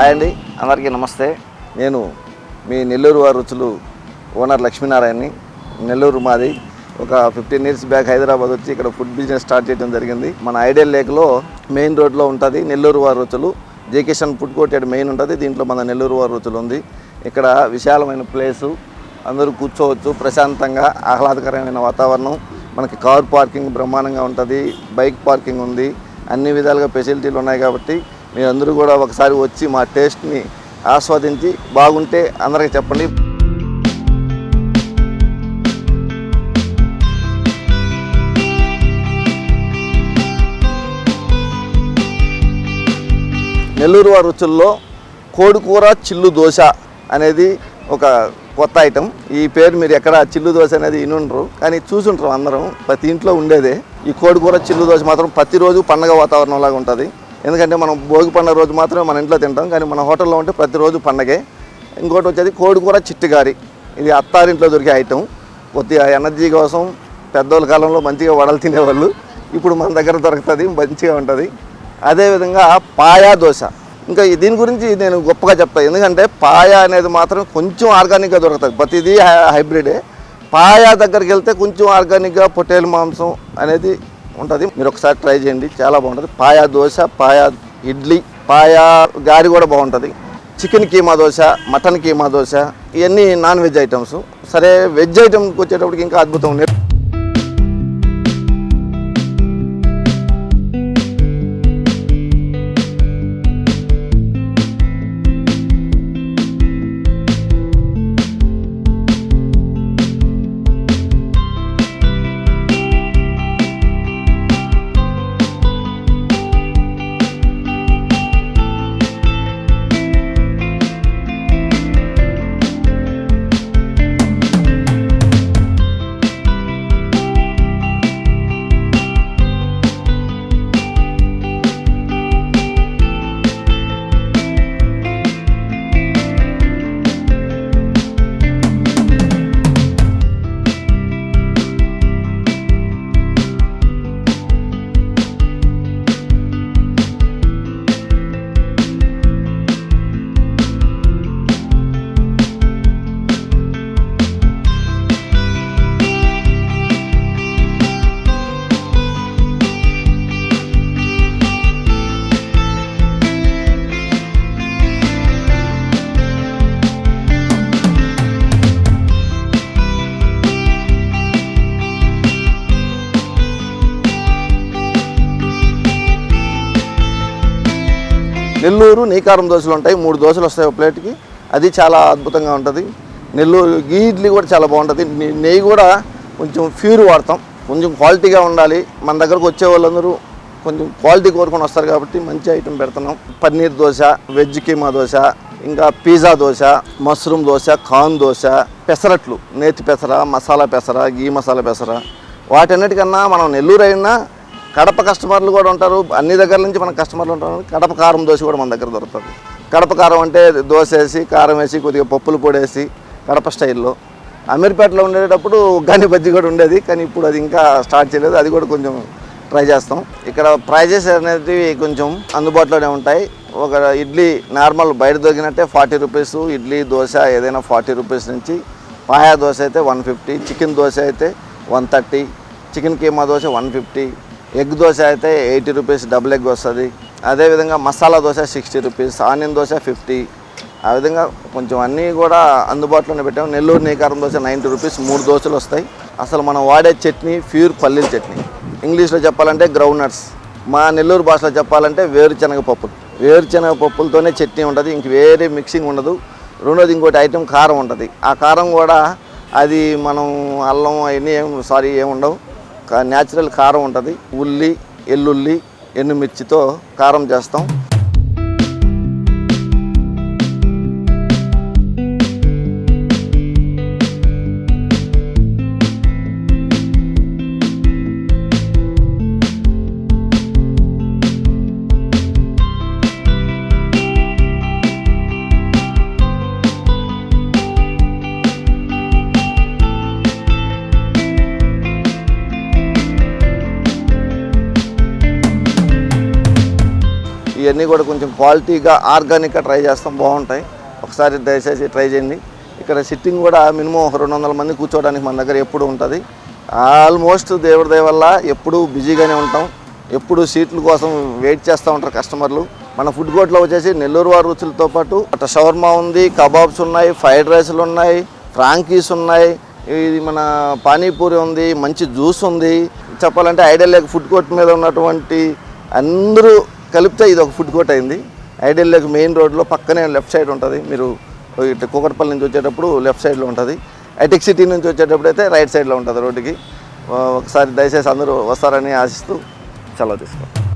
Hi అండి, అందరికీ నమస్తే. నేను మీ నెల్లూరు వారి రుచులు ఓనర్ లక్ష్మీనారాయణని. నెల్లూరు మాది. ఒక 15 years బ్యాక్ హైదరాబాద్ వచ్చి ఇక్కడ ఫుడ్ బిజినెస్ స్టార్ట్ చేయడం జరిగింది. మన ఐడియల్ లేక్లో మెయిన్ రోడ్లో ఉంటుంది నెల్లూరు వారి రుచులు. జేకేషన్ ఫుడ్ కోర్ట్ మెయిన్ ఉంటుంది. దీంట్లో మన నెల్లూరు వారి రుచులు ఉంది. ఇక్కడ విశాలమైన ప్లేసు, అందరూ కూర్చోవచ్చు ప్రశాంతంగా, ఆహ్లాదకరమైన వాతావరణం. మనకి కార్ పార్కింగ్ బ్రహ్మాండంగా ఉంటుంది, బైక్ పార్కింగ్ ఉంది, అన్ని విధాలుగా ఫెసిలిటీలు ఉన్నాయి. కాబట్టి మీరందరూ కూడా ఒకసారి వచ్చి మా టేస్ట్ని ఆస్వాదించి బాగుంటే అందరికీ చెప్పండి. నెల్లూరు వారి రుచుల్లో కోడికూర చిల్లు దోశ అనేది ఒక కొత్త ఐటెం. ఈ పేరు మీరు ఎక్కడ చిల్లు దోశ అనేది వినుండ్రు, కానీ చూసుంటారు అందరం. ప్రతి ఇంట్లో ఉండేదే ఈ కోడికూర చిల్లు దోశ. మాత్రం ప్రతిరోజు పండగ వాతావరణం లాగా ఉంటుంది. ఎందుకంటే మనం భోగి పండుగ రోజు మాత్రమే మన ఇంట్లో తింటాం, కానీ మన హోటల్లో ఉంటే ప్రతిరోజు పండగే. ఇంకోటి వచ్చేది కోడికూర చిట్టుగారి. ఇది అత్తారింట్లో దొరికే ఐటెం. కొద్దిగా ఎనర్జీ కోసం పెద్దోళ్ళ కాలంలో మంచిగా వడలు తినేవాళ్ళు, ఇప్పుడు మన దగ్గర దొరుకుతుంది, మంచిగా ఉంటుంది. అదేవిధంగా పాయా దోశ. ఇంకా దీని గురించి నేను గొప్పగా చెప్తాను, ఎందుకంటే పాయా అనేది మాత్రం కొంచెం ఆర్గానిక్గా దొరుకుతుంది. ప్రతిదీ హైబ్రిడే. పాయా దగ్గరికి వెళ్తే కొంచెం ఆర్గానిక్గా పొట్టేలు మాంసం అనేది ఉంటుంది. మీరు ఒకసారి ట్రై చేయండి, చాలా బాగుంటుంది. పాయా దోశ, పాయా ఇడ్లీ, పాయా గారి కూడా బాగుంటుంది. చికెన్ కీమా దోశ, మటన్ కీమా దోశ, ఇవన్నీ నాన్ వెజ్ ఐటమ్స్. సరే, వెజ్ ఐటమ్కి వచ్చేటప్పటికి ఇంకా అద్భుతం ఉంది. నెల్లూరు నీకారం దోశలు ఉంటాయి, 3 దోశలు వస్తాయి ఒక ప్లేట్కి. అది చాలా అద్భుతంగా ఉంటుంది. నెల్లూరు గీ ఇడ్లీ కూడా చాలా బాగుంటుంది. నెయ్యి కూడా కొంచెం ప్యూర్ వాడతాం, కొంచెం క్వాలిటీగా ఉండాలి. మన దగ్గరకు వచ్చే వాళ్ళందరూ కొంచెం క్వాలిటీ కోరుకొని వస్తారు కాబట్టి మంచి ఐటెం పెడుతున్నాం. పన్నీర్ దోశ, వెజ్ కీమా దోశ, ఇంకా pizza dosa, mushroom dosa, corn dosa, పెసరట్లు, నేతి పెసర, మసాలా పెసర, గీ మసాలా పెసర. వాటన్నిటికన్నా మనం నెల్లూరు అయినా కడప కస్టమర్లు కూడా ఉంటారు. అన్ని దగ్గర నుంచి మన కస్టమర్లు ఉంటారు. కడప కారం దోశ కూడా మన దగ్గర దొరుకుతుంది. కడప కారం అంటే దోశ వేసి, కారం వేసి, కొద్దిగా పప్పులు పొడేసి కడప స్టైల్లో. అమీర్పేటలో ఉండేటప్పుడు ఉగ్గాని బజ్జీ కూడా ఉండేది, కానీ ఇప్పుడు అది ఇంకా స్టార్ట్ చేయలేదు. అది కూడా కొంచెం ట్రై చేస్తాం. ఇక్కడ ప్రైజెస్ అనేది కొంచెం అందుబాటులోనే ఉంటాయి. ఒక ఇడ్లీ నార్మల్ బయట దొరికినట్టే 40 రూపీస్. ఇడ్లీ దోశ ఏదైనా 40 రూపీస్ నుంచి. పాయా దోశ అయితే 150, చికెన్ దోశ అయితే 130, చికెన్ కీమా దోశ 150, ఎగ్ దోశ అయితే 80 రూపీస్, డబుల్ ఎగ్ వస్తుంది. అదేవిధంగా మసాలా దోశ 60 రూపీస్, ఆనియన్ దోశ 50. ఆ విధంగా కొంచెం అన్నీ కూడా అందుబాటులోనే పెట్టాము. నెల్లూరు నీకారం దోశ 90 రూపీస్, 3 దోశలు వస్తాయి. అసలు మనం వాడే చట్నీ ప్యూర్ పల్లీల చట్నీ. ఇంగ్లీష్లో చెప్పాలంటే గ్రౌండ్ నట్స్, మా నెల్లూరు భాషలో చెప్పాలంటే వేరుశనగ పప్పులు. వేరుశనగ పప్పులతోనే చట్నీ ఉంటుంది, ఇంక వేరే మిక్సింగ్ ఉండదు. రెండోది ఇంకోటి ఐటెం కారం ఉంటుంది. ఆ కారం కూడా అది మనం అల్లం అవన్నీ ఏముండవు, న్యాచురల్ కారం ఉంటుంది. ఉల్లి, ఎల్లుల్లి, ఎండుమిర్చితో కారం చేస్తాం. ఇవన్నీ కూడా కొంచెం క్వాలిటీగా ఆర్గానిక్గా ట్రై చేస్తాం, బాగుంటాయి. ఒకసారి దయచేసి ట్రై చేయండి. ఇక్కడ సిట్టింగ్ కూడా మినిమం ఒక 200 మంది కూర్చోవడానికి మన దగ్గర ఎప్పుడు ఉంటుంది. ఆల్మోస్ట్ దేవుడి దయ వల్ల ఎప్పుడూ బిజీగానే ఉంటాం. ఎప్పుడు సీట్ల కోసం వెయిట్ చేస్తూ ఉంటారు కస్టమర్లు. మన ఫుడ్ కోర్ట్లో వచ్చేసి నెల్లూరు వారి రుచులతో పాటు అట్లా షవర్మా ఉంది, కబాబ్స్ ఉన్నాయి, ఫ్రైడ్ రైస్లు ఉన్నాయి, ఫ్రాంకీస్ ఉన్నాయి, ఇది మన పానీపూరి ఉంది, మంచి జ్యూస్ ఉంది. చెప్పాలంటే ఐడియల్ లేక్ ఫుడ్ కోర్ట్ మీద ఉన్నటువంటి అందరూ కలిపితే ఇది ఒక ఫుడ్ కోర్ట్ అయింది. ఐడియల్ లేక్ మెయిన్ రోడ్లో పక్కనే లెఫ్ట్ సైడ్ ఉంటుంది. మీరు ఇటు కూకట్పల్లి నుంచి వచ్చేటప్పుడు లెఫ్ట్ సైడ్లో ఉంటుంది. ఐటెక్ సిటీ నుంచి వచ్చేటప్పుడు అయితే రైట్ సైడ్లో ఉంటుంది రోడ్డుకి. ఒకసారి దయచేసి అందరూ వస్తారని ఆశిస్తూ సెలవు తీసుకోండి.